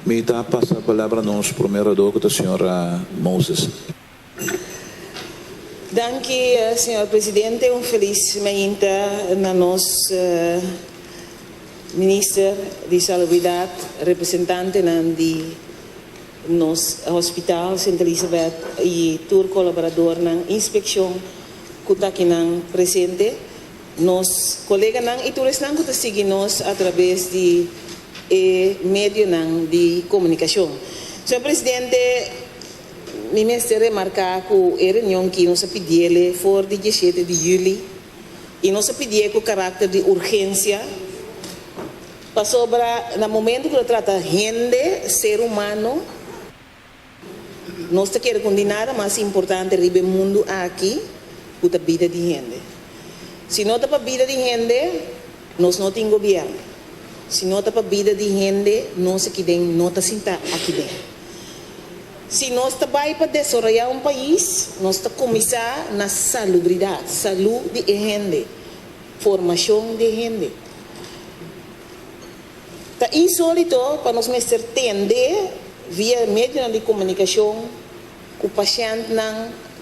Me passa a palavra a nosso primeiro doutor, a senhora Moses. Dank u, senhor presidente. Feliz manhã na nosso minister de Salubridade, representante de nos hospital Santa Elizabeth e tour colaborador na inspeção que está aqui presente. Nos colegas e todos que estão seguindo nós através de meio de comunicação. Senhor presidente, me mestre remarcar que a reunião que nós pedimos for de 17 de julho e nós pedimos com caráter de urgência para sobre no momento que trata gente, ser humano, nós queremos condenar mais importante do mundo aqui, a vida de gente. Se não está para a vida de gente, nós não temos governo. Se não está para a vida de gente, nós aqui dentro não está sentado aqui dentro. Se nós trabalhamos para desenvolver um país, nós temos que começar na salubridade, saúde de gente, formação de gente. Está insólito para nós entender via meio de comunicação que o paciente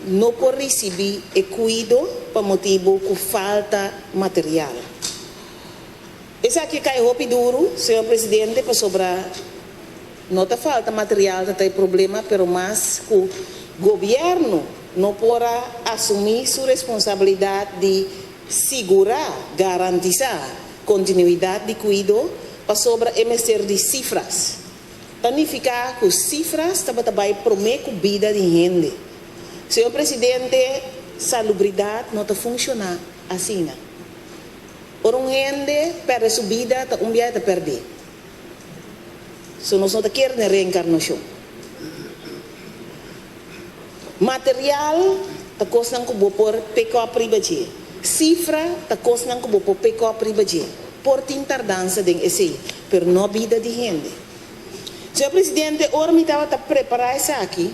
não pode receber cuidado por motivo que falta material. Esse aqui cai roupa duro, senhor presidente, para sobrar. Não está falta material, não tem problema, mas o governo não pode assumir sua responsabilidade de segurar, garantizar continuidade de cuidado para sobre emeter de cifras. Significa que as cifras também prometem a vida de gente. Senhor presidente, salubridade não está funcionando assim. Por um gente perde sua vida, um dia está perder. So, nós não queremos reencarnação. Material está custando que vou por pecado privado. Cifra está custando que vou por pecado privado. Por tardança de esse, mas não vida de gente. Senhor presidente, ora me estava a preparar isso aqui.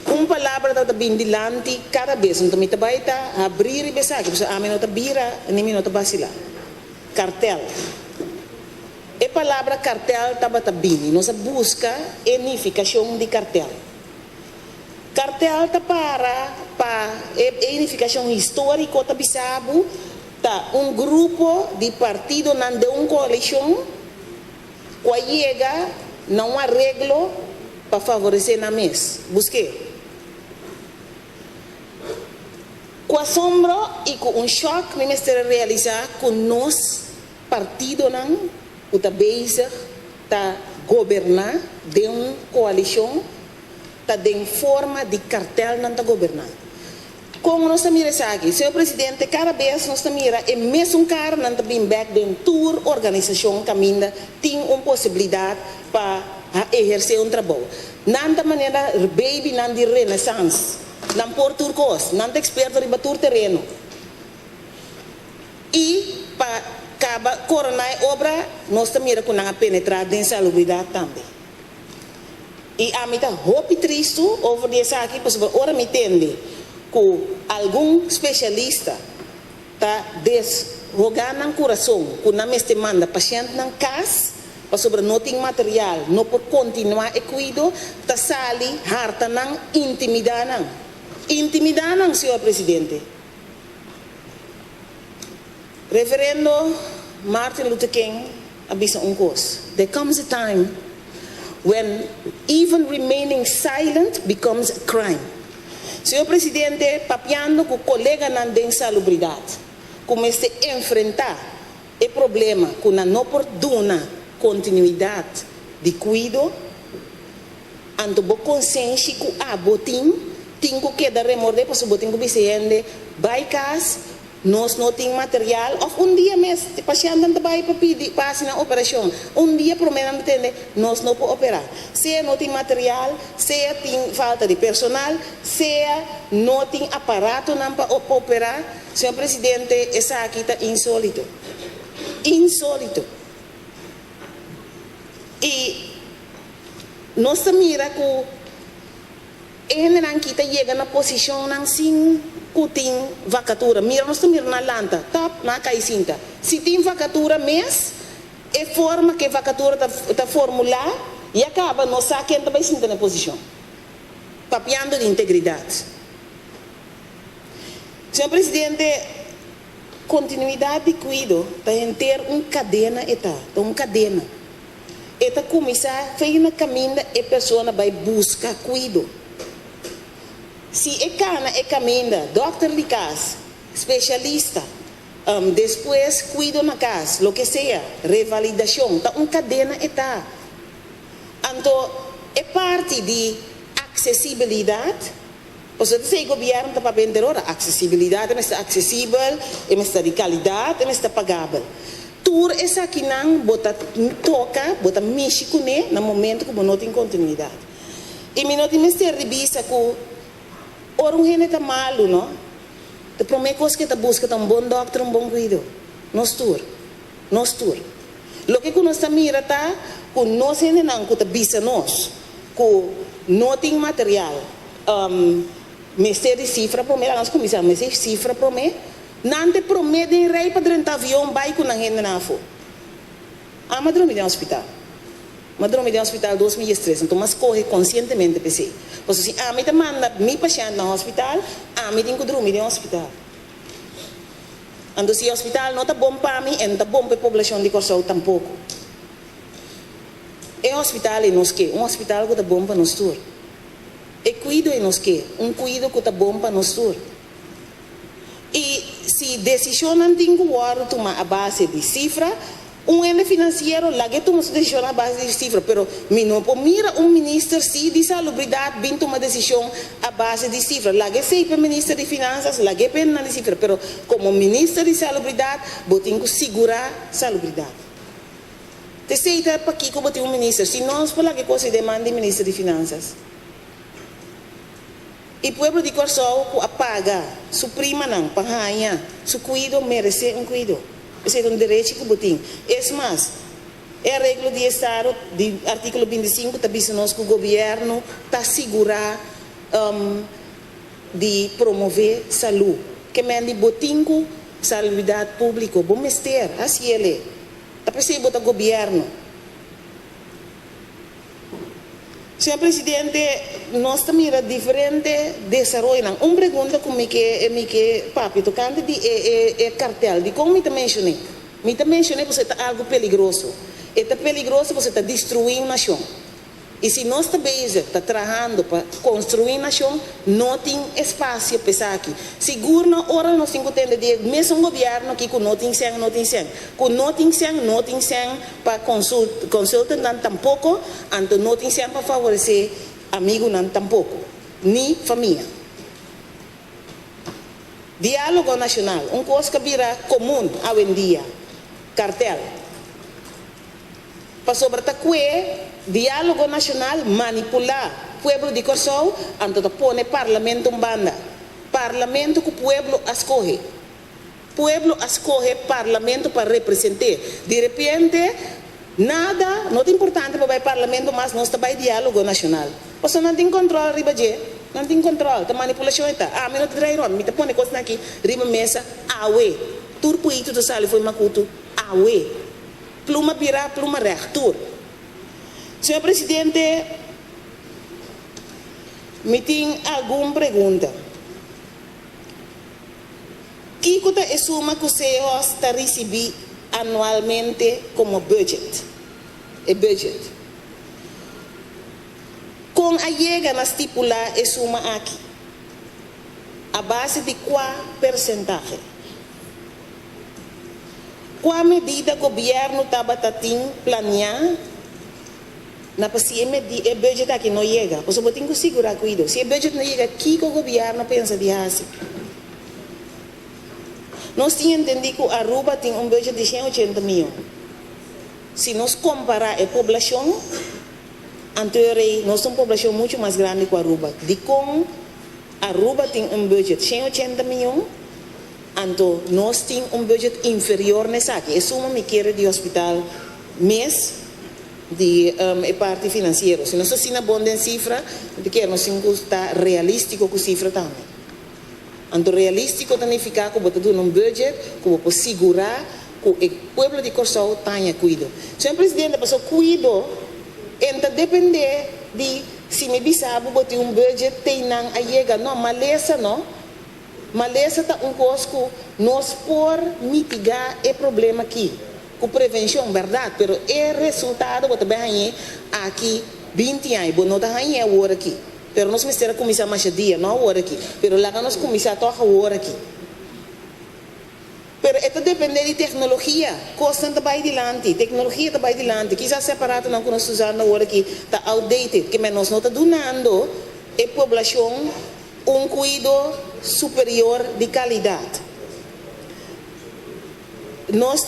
Uma palavra está bem dilante cada vez. Então, me estava a abrir e pensar que a minha nota vira, nem minha nota vacilar. Cartel. A palavra cartel estava bem. Nós busca a unificação de cartel. Cartel está para a unificação histórica, está bisabo, tá grupo de partido não de uma coalição que chega não arreglo para favorecer na mesa. Busquei. Com assombro e com choque, me mestre realizar que nós partido não está base está governar de uma coalição está de forma de cartel não está governar. Como nós estamos aqui, senhor presidente, cada vez nós estamos é mesmo cara não está bem back de tour organização que ainda tem uma possibilidade para exercer um trabalho. Não da maneira baby não de renaissance, não por turcos, não de experto de bater terreno. E para acaba coronar obra, nós também com a penetrar em salubridade também. E a mim está roupa triste over isso aqui, porque agora me entende que algum especialista está desrogando no coração, que não me manda paciente na casa, para sobre não tem material, não pode continuar a cuidar, está sali, harta não, intimidar não, senhor presidente. Reverendo Martin Luther King avisa coisa. There comes a time when even remaining silent becomes a crime. Senhor presidente, papiando com o colega na insalubridade, começa a enfrentar o problema com a não oportuna continuidade de cuidado, ante a consciência que a botim, tem que dar remorder para o botim que você vai casa. Nós não temos material, ou dia mesmo, o paciente não vai para pedir, para assinar a operação. Dia, prometo, nós não podemos operar. Se não tem material, se tem falta de personal, se não tem aparato para operar, senhor presidente, essa aqui está insólito. Insólito. E nós miramos que ele não chega na posição assim, que tem vacatura. Mira, nós estamos na lanta, top, na caicinta. Se tem vacatura mês, a forma que a vacatura está formular e acaba não sabe quem também se na posição. Papiando de integridade. Senhor Presidente, continuidade de cuidado tem ter uma cadena uma cadena. Eta começar fez na caminho a pessoa vai buscar cuidado. Se é cana é caminho, doctor de casa, especialista, depois cuido na casa, lo que seja, revalidação, tá uma cadena então é parte de acessibilidade. Você tem governo para vender a acessibilidade, é acessível, é de qualidade, é pagável. Tur essa aqui não bota toca, bota mexe com ele no momento que não tem continuidade. E me não tem mestre revista que orang gente está malo, não? A primeira coisa que está buscando é um bom doctor, um bom cuidado. Nós tur. Lo que nós estamos mirando tá, que nós gente não que está bisa nós, que não tem material. Mestre de cifra para mim, nós começamos a mestre cifra para mim. Não te prometem rei para dentro do avião, vai com a gente na fo. Mas dormi no hospital. Mas dormi no hospital 2013, então mas corre conscientemente pensei. Porque se me te manda meu paciente no hospital, me tenho que dormir no hospital. Então se o hospital não está bom para mim, não está bom para a população de Corsão tampouco. É hospital e nós que, hospital que está bom para nós todos. E cuido e nós que, cuido que está bom para nós todos. E se decisão não tem que tomar a base de cifra, ente financeiro lá que toma decisão a base de cifra, pero não mira ministro de salubridade vem tomar decisão a base de cifra, lá que sei para ministro de finanças, lá que pena de cifra, pero como ministro de salubridade, eu tenho que segurar salubridade. Te sei para aqui como tem ministro, se nós falar que coisa demanda ministro de finanças. E o povo de Corsão apaga, suprima não, panhanha, su cuido merece cuido. Esse é um direito que botim. É mais, é a regra de Estado, de artigo 25, está dizendo que o governo está segurar de promover saúde. Que mende botinho, saúde pública, bom mestre, assim ele é. Está pensando botar governo. Senhor Presidente, nós estamos mirando diferente desenvolvimento. Uma pergunta como que papi, tocante de cartel, de como me mencionei. Me mencionei que você está algo perigoso. É perigoso você está destruindo a nação. E se nós está trabalhando para construir a nação, não tem espaço para pensar aqui. Seguro na hora nós temos que entender, mesmo o governo que não tem sangue, que não tem sangue para consultar tampouco, então não tem sangue para favorecer amigo tampouco, nem família. Diálogo nacional, coisa que vira comum hoje em dia, cartel. Para sobre diálogo nacional manipular o povo de Corsão, então põe parlamento em banda. Parlamento que o povo escolhe. Pueblo escolhe parlamento para representar. De repente, nada, não é importante para o parlamento, mas não está para diálogo nacional. Você não tem controle, riba de, não tem controle, a manipulação está. Me não te traíram, me te põe coisa aqui, riba mesa, awe. Turpo itu do sali foi macuto, awe. Pluma pirá, pluma reator. Senhor Presidente, me tem alguma pergunta? Que coisa é suma que o senhor está recebendo anualmente como budget? É budget. Com a chega na estipular é suma aqui. A base de qual percentagem? Qual medida o governo estava planeando? Na paciência é budget aqui não chega. Você tem que segurar cuidado. Se o budget não chega, o que o governo pensa de assim? Nós tínhamos entendido que a Aruba tem budget de 180 milhões. Se nós comparar a população, anterior, nós temos uma população muito mais grande que a Aruba. De como a Aruba tem budget de 180 milhões, então nós temos budget inferior nessa aqui. Isso é uma queira de hospital mês de parte financeira. Se nós assinamos bom de cifra, nós temos que estar realístico com a cifra também. Então, realístico significa que você tem budget que você segurar que o pueblo de Corsau tenha cuido. Senhor presidente, passou cuido, então depender de se me bisabo botar budget tem não a chega, não, maleza não. Maleza tá coisa que nós por mitigar o problema aqui. Com prevenção, verdade, pero o resultado bota bem aqui 20 anos, bom, não tá aí agora aqui. Pero nós precisamos começar mais dia, não agora aqui. Pero lá nós começar a agora aqui. Pero isso depende de tecnologia. Costa está bem adiante, tecnologia está bem adiante. Quizás separado não que nós usamos agora aqui está outdated, que nós não está donando a população cuidado superior de qualidade. Nós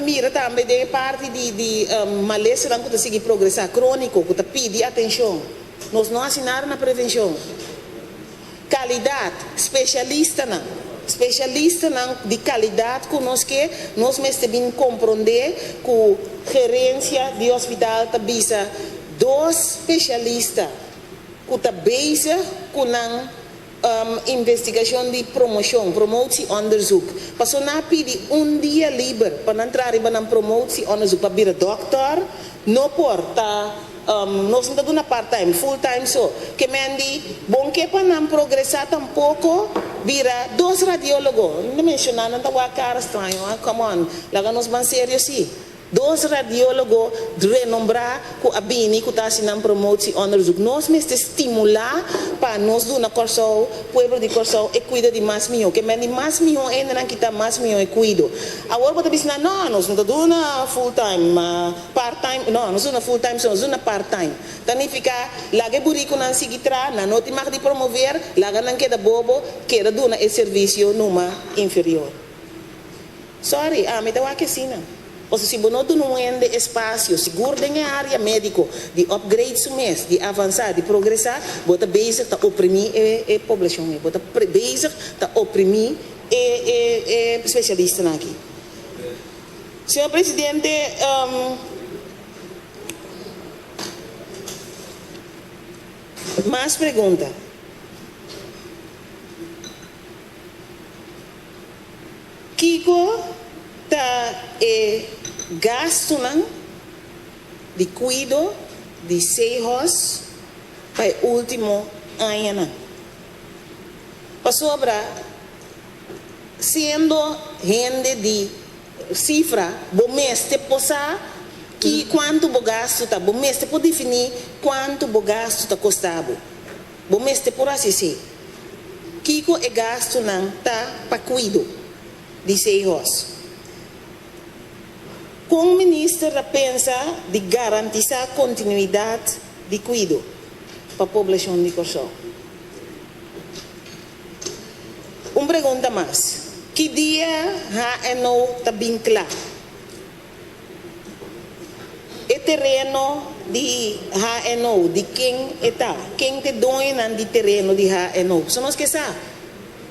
mira também de parte de maleza que está seguir progressar crônico, que está pedir atenção. Nós não assinaram na prevenção. Qualidade, especialista de qualidade que nós mesmo compreender que a gerência de hospital está visa dois especialistas que está bezig com investigação de promotie onderzoek. Passou na pedir dia livre para entrar para promotie onderzoek para vir dokter, não porta nós não estamos na part-time, full-time só. Que mendi, bom que para não progressar tampouco, vira dois radiólogos. Não mencionar, não está a cara estranho, come on, lá nós vamos sério sim. Dois radiólogos renombrar que a Bini que está assinando promoção onderzoek. Nós mesmo estimular para nós do na Corsau, pueblo de Corsau, e cuida de mais milhão. Que mendi mais milhão ainda não kita mais milhão e cuido. Agora pode dizer não, nós não estamos na full-time, part-time, não, nós estamos na full-time, nós estamos na part-time. Significa, lá que burico não se guitra, não tem mais de promover, lá que não queda bobo, queda dona e serviço numa inferior. Sorry, me dá uma questão. Ou se você não tem espaço seguro na área médica, de upgrade seu mês, de avançar, de progressar, você basic está oprimir a população, você basic está oprimir a especialista aqui. Senhor presidente, mais pergunta. Kiko está gasto de cuido de 6 anos para o último ano. Para sobra, sendo gente de cifra, bom mês te possa que quanto o gasto está, bom mês te pode definir quanto o gasto está custado. Bom mês te por assim. Kiko é gasto não tá para cuido de 6 anos. Como o ministro pensa de garantizar continuidade de cuido para a população de Corsau? Uma pergunta mais. Que dia HNO está bem claro? O terreno de HNO, de quem está? Quem te dona de terreno de HNO? Só nós que sabemos.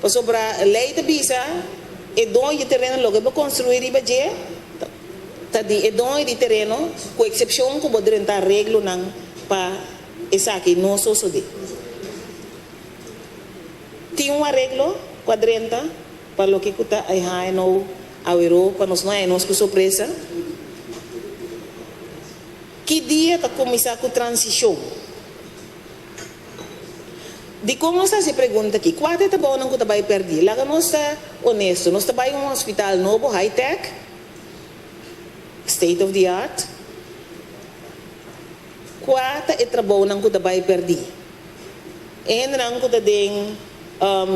Sobre a lei da visa, é dono de terreno logo para construir e é dono de terreno, com exceção que pode rentar arreglo para essa aqui, não só de. Tem arreglo para renta para o que está aí no Europa, nós não é nossa surpresa. Que dia está começar com a transição? De como nós se pergunta aqui, quanto é bom não que vai perder? Lá que nós está honesto, nós está em um hospital novo, high-tech, state of the art. Quanto é trabalho não que vai perder? Não que tem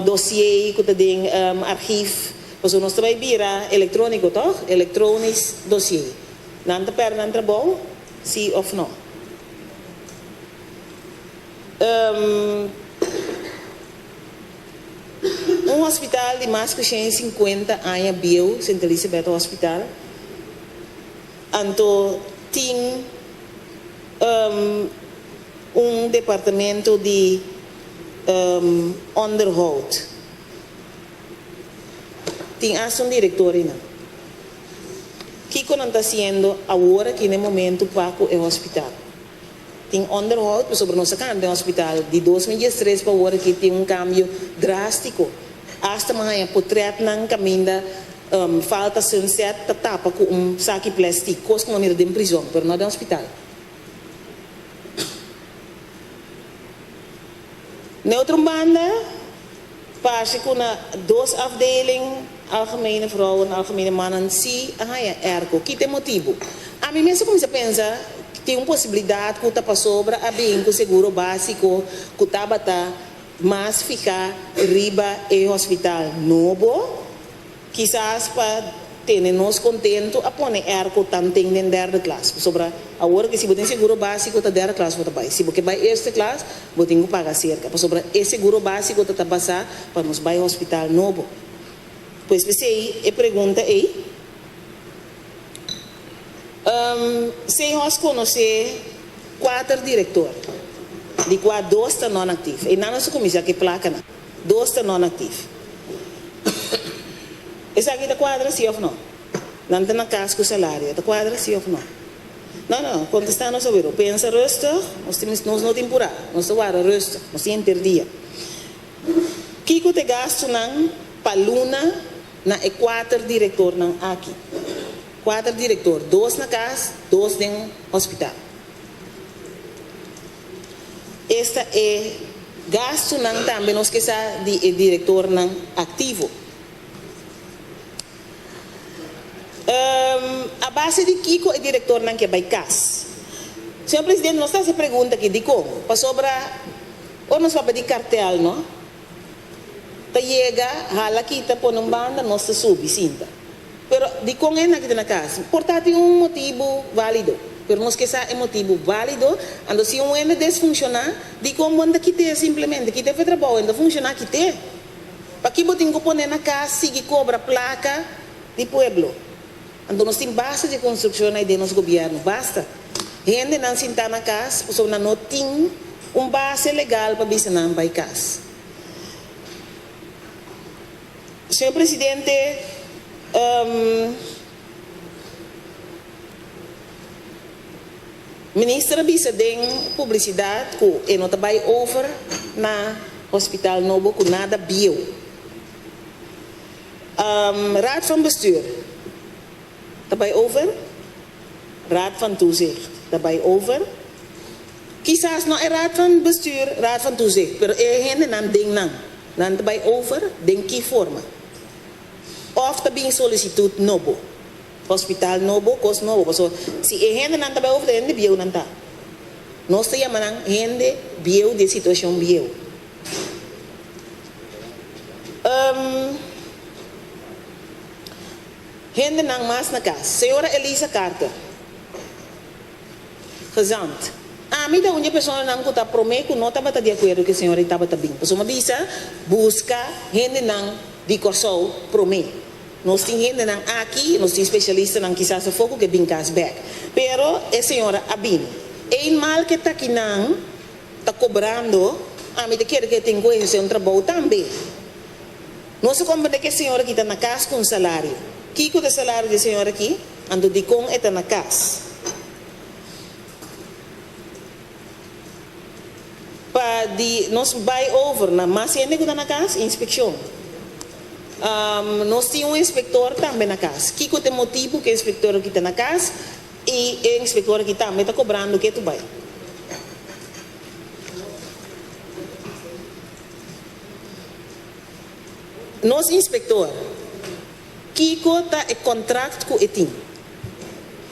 dossiê, que tem arquivo, porque nós está vira eletrônico, toch? Elektronisch dossiê. Não está perdendo trabalho, sim ou não? Um hospital de mais que 150 anos, bio, Santa Elizabeth Hospital, então tem departamento de onderhoud. Tem um diretor ainda. O que não está fazendo agora que no momento para o hospital? Tem onderhoud, sobre nossa casa tem um hospital de 2013 para agora que tem cambio drástico. Hasta manhã, portret não caminha falta sunset, tapa com saco plástico, coisa como de prisão, mas não é hospital. Na outra banda, parece que na 2 afdelingen, algemene vrouwen, algemene mannen, zie é ergo. Que tem motivo? A mim mesmo começa a pensar que tem uma possibilidade que está sobre a bem com seguro básico, que está mas ficar riba e hospital novo, quizás para ter nos contento a pôr ergo também em 3ª classe. Sobre a hora que se você tem seguro básico, está 3ª classe, você vai. Se você vai 1ª classe, você tem que pagar cerca. Sobre esse seguro básico, você está passar para nos vai hospital novo. Pois você aí, pergunta aí. Se nós conhecer 4 diretores, de qual 2 estão não ativos. E não se começa que placa, 2 estão não ativos. Essa aqui está quadra, sim ou não? Não está na casa com o salário, está quadra, sim ou não? Não, contestando sobre o pensa rustig, nós não temporário, nós estamos rustig, nós temos interdia. Kiko te gasto não paluna na 4 diretor não aqui. 4 diretor, 2 na casa, 2 no hospital. Esta é gasto não também nós que sa de diretor não ativo. A base de Kiko é diretor não que vai casa. Senhor presidente, nós estamos a pergunta aqui de como, para sobrar, ou nós vamos pedir cartel, não? Tá chega, hala kita po ng banda, nós se subi, sinta. Pero di como é na casa, portanto um motivo válido. Pero nós que sa é motivo válido, ando se um ende desfuncionar, di como anda kita simplesmente, kita foi trabalho, anda funcionar kita. Para que botem que pôr na casa, sigue cobra placa de pueblo. Ando nós tem base de construção aí de nosso governo, basta. Gente não sentar na casa, porque não tem base legal para visitar na casa. Senhor presidente, ministra bisa tem publicidade que não trabalha over na hospital novo com nada bio. Raad van bestuur, daarbij over. Raad van toezicht, daarbij over. Quizás não é raad van bestuur, raad van toezicht, pero é gente não ding não, não daarbij over, den que forma. Of também solicitude novo, hospital novo, cos novo, so se é gente não daarbij over, gente bio não tá. Nós chamamos gente bio de situação bio. Gente não mais na casa. Senhora Elisa Carter. Gezant. A mim da única pessoa não que está prometo não estava de acordo que a senhora estava bem. Mas uma visa busca gente não de corsol prometo. Nós temos gente não aqui, nós temos especialistas não quizás a foco que bem casback. Pero a senhora a bem. É mal que está aqui não está cobrando. A mim da quer que tem coisa um trabalho também. Nós compreendemos que a senhora que está na casa com salário. Kiko de salário da senhora aqui, ando de com está na casa. Para de nós vai over na mas ainda que está na casa, inspeção. Nós temos inspector também na casa. Kiko tem motivo que o inspector aqui está na casa e o inspector aqui também está cobrando que tu vai. Nosso inspector Kiko está em contrato com o ETIM.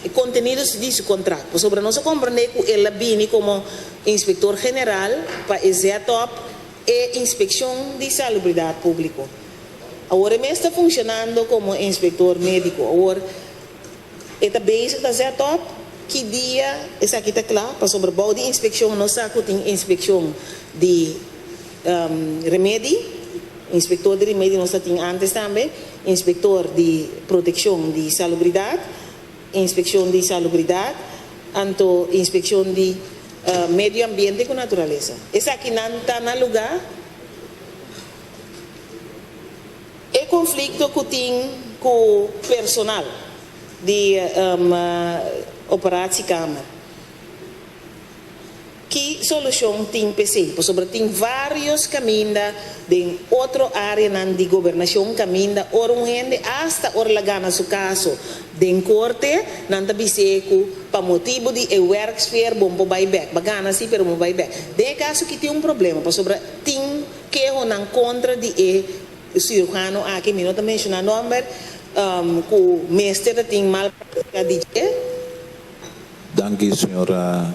E contenidos desse contrato. Sobre nós compreender que ele vem como inspetor geral para executar a inspeção de salubridade pública. Agora mesmo está funcionando como inspetor médico. Agora está basic da executar que dia essa aqui está claro para sobre de inspeção nós tem inspeção de remédio. Inspector de remédio nós tínhamos antes também, inspector de proteção de salubridade, inspeção de salubridade, anto inspeção de meio ambiente com natureza. Essa aqui não está no lugar. É conflito que tem com o personal de operação câmara. que solução tem PC? Por sobre tem vários caminhos de outra área de governação caminho oriente hasta orlagana su caso de corte nanta biseco para motivo de worksphere bom para buyback bagana sim pero mo buyback de caso que tem problema por sobre tem que honan contra de cirujano aqui minuto mencionar number com mestre tem mal prática de Dank u, senhora